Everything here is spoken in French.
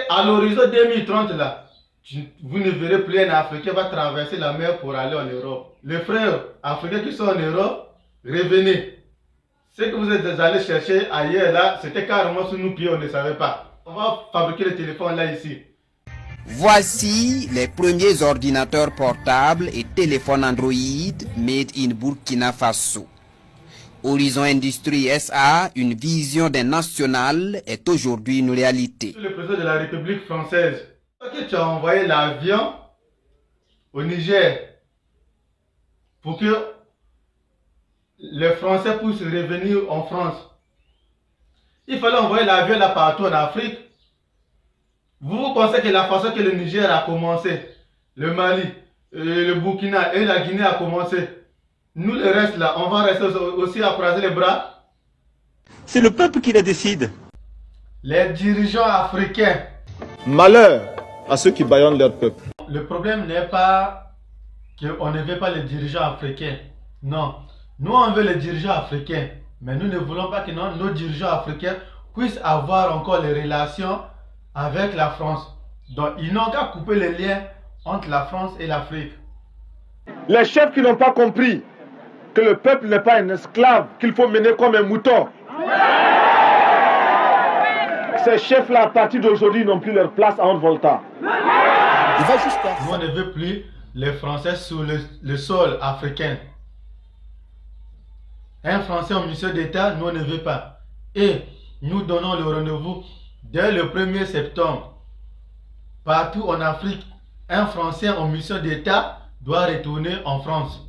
à l'horizon 2030 là, vous ne verrez plus un Africain va traverser la mer pour aller en Europe. Les frères africains qui sont en Europe, revenez. Ce que vous êtes allés chercher ailleurs là, c'était carrément sous nos pieds, on ne savait pas. On va fabriquer le téléphone là ici. Voici les premiers ordinateurs portables et téléphones Android made in Burkina Faso. Horizon Industrie SA, une vision d'un national, est aujourd'hui une réalité. Le président de la République française, que tu as envoyé l'avion au Niger pour que les Français puissent revenir en France. Il fallait envoyer l'avion là partout en Afrique. Vous pensez que la façon que le Niger a commencé, le Mali, le Burkina et la Guinée a commencé, nous le reste là, on va rester aussi à croiser les bras? C'est le peuple qui le décide. Les dirigeants africains. Malheur à ceux qui bâillonnent leur peuple. Le problème n'est pas qu'on ne veut pas les dirigeants africains. Non, nous on veut les dirigeants africains. Mais nous ne voulons pas que nos dirigeants africains puissent avoir encore les relations avec la France. Donc ils n'ont qu'à couper les liens entre la France et l'Afrique. Les chefs qui n'ont pas compris que le peuple n'est pas un esclave qu'il faut mener comme un mouton. Ces chefs-là, à partir d'aujourd'hui, n'ont plus leur place à Haute-Volta. Nous, on ne veut plus les Français sur le sol africain. Un Français en mission d'État, nous on ne veut pas. Et nous donnons le rendez-vous dès le 1er septembre. Partout en Afrique, un Français en mission d'État doit retourner en France.